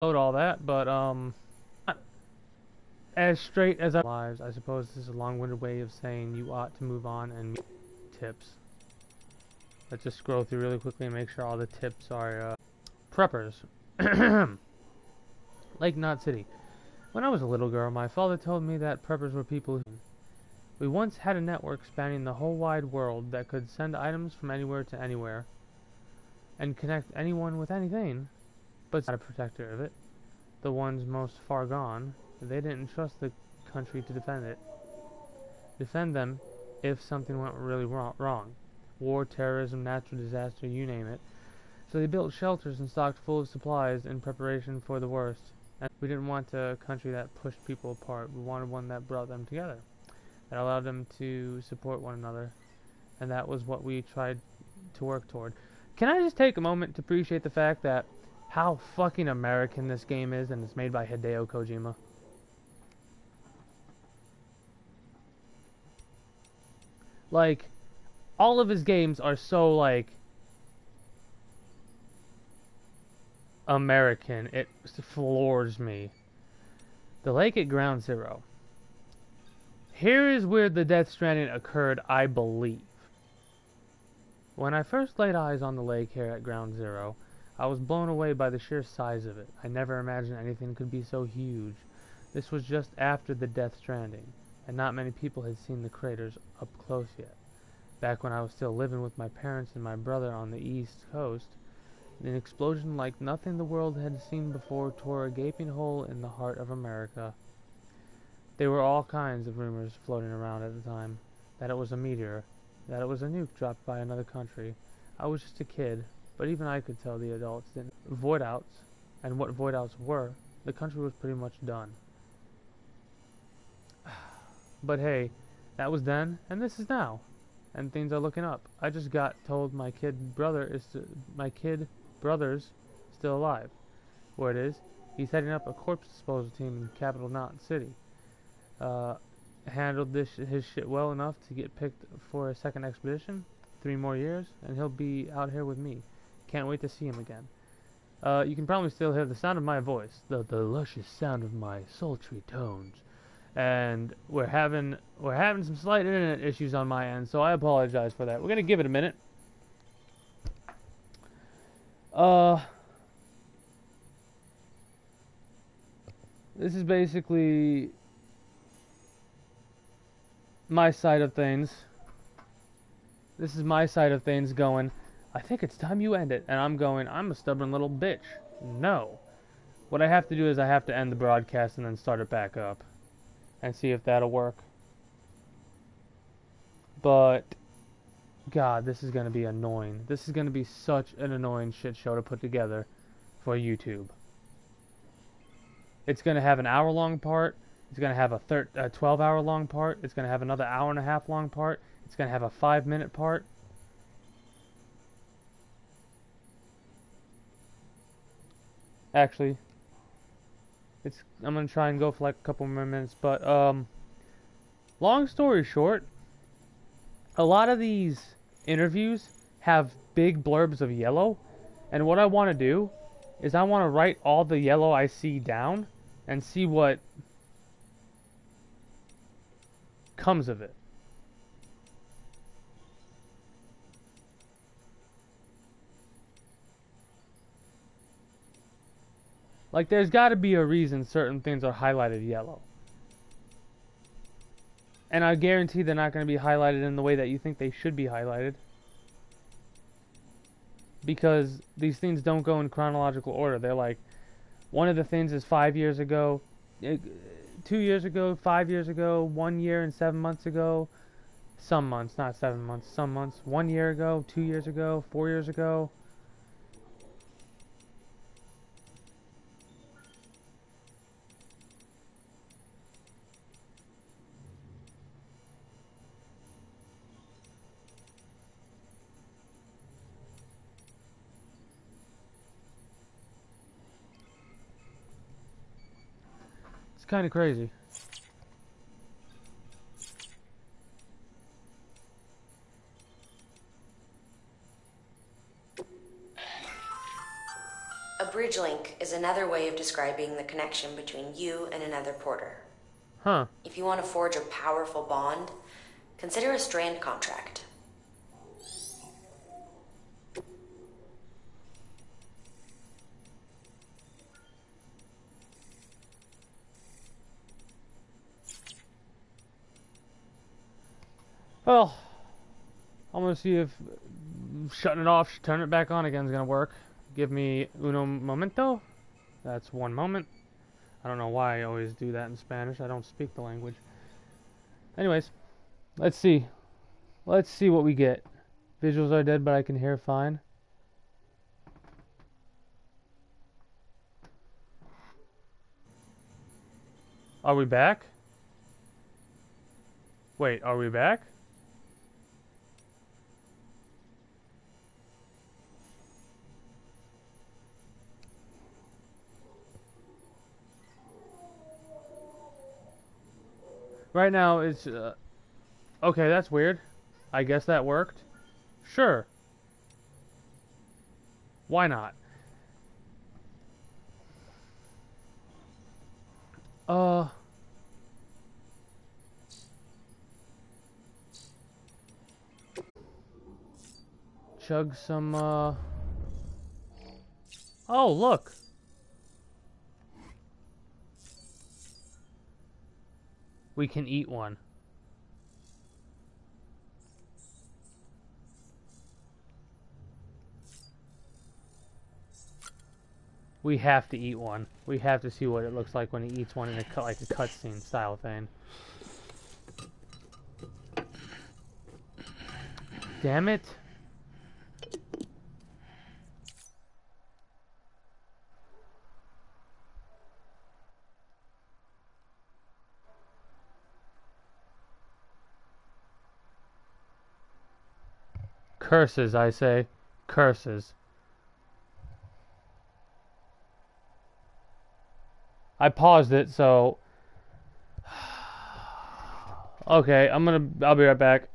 all that, but not as straight as our lives. I suppose this is a long-winded way of saying you ought to move on and tips. Let's just scroll through really quickly and make sure all the tips are preppers. Lake Knot City. When I was a little girl, my father told me that preppers were people who... We once had a network spanning the whole wide world that could send items from anywhere to anywhere and connect anyone with anything, but not a protector of it. The ones most far gone, they didn't trust the country to defend them if something went really wrong. War, terrorism, natural disaster, you name it. So they built shelters and stocked full of supplies in preparation for the worst. And we didn't want a country that pushed people apart. We wanted one that brought them together, that allowed them to support one another. And that was what we tried to work toward. Can I just take a moment to appreciate the fact that how fucking American this game is, and it's made by Hideo Kojima? Like, all of his games are so, like, American. It floors me. The lake at Ground Zero. Here is where the Death Stranding occurred, I believe. When I first laid eyes on the lake here at Ground Zero, I was blown away by the sheer size of it. I never imagined anything could be so huge. This was just after the Death Stranding, and not many people had seen the craters up close yet. Back when I was still living with my parents and my brother on the East Coast, an explosion like nothing the world had seen before tore a gaping hole in the heart of America. There were all kinds of rumors floating around at the time, that it was a meteor, that it was a nuke dropped by another country. I was just a kid, but even I could tell the adults didn't. Void outs, and what void outs were, the country was pretty much done. But hey, that was then, and this is now, and things are looking up. I just got told my kid brother's still alive. Where it is, he's heading up a corpse disposal team in capital Knot City. Handled his shit well enough to get picked for a second expedition. 3 more years, and he'll be out here with me. Can't wait to see him again. You can probably still hear the sound of my voice, the luscious sound of my sultry tones. And we're having some slight internet issues on my end, so I apologize for that. We're gonna give it a minute. This is basically my side of things. This is my side of things going, I think it's time you end it. And I'm going, I'm a stubborn little bitch. No. What I have to do is I have to end the broadcast and then start it back up. And see if that'll work. But, God, this is going to be annoying. This is going to be such an annoying shit show to put together for YouTube. It's going to have an hour-long part. It's going to have a 12-hour-long part. It's going to have another hour-and-a-half long part. It's going to have a 5-minute part. Actually, I'm going to try and go for like a couple more minutes. But, long story short, a lot of these interviews have big blurbs of yellow. And what I want to do is I want to write all the yellow I see down and see what comes of it. Like, there's got to be a reason certain things are highlighted yellow. And I guarantee they're not going to be highlighted in the way that you think they should be highlighted. Because these things don't go in chronological order. They're like, one of the things is 5 years ago, 2 years ago, 5 years ago, 1 year and 7 months ago. Some months, not 7 months, some months. 1 year ago, 2 years ago, 4 years ago. It's kind of crazy. A bridge link is another way of describing the connection between you and another porter. Huh. If you want to forge a powerful bond, consider a strand contract. Well, I'm gonna see if shutting it off, turning it back on again is gonna work. Give me uno momento. That's one moment. I don't know why I always do that in Spanish. I don't speak the language. Anyways, let's see. Let's see what we get. Visuals are dead, but I can hear fine. Are we back? Wait, are we back? Right now, it's... okay, that's weird. I guess that worked. Sure. Why not? Uh... Chug some, Oh, look! We can eat one. We have to eat one. We have to see what it looks like when he eats one in a like a cutscene style thing. Damn it! Curses, I say. Curses. I paused it, so... Okay, I'll be right back.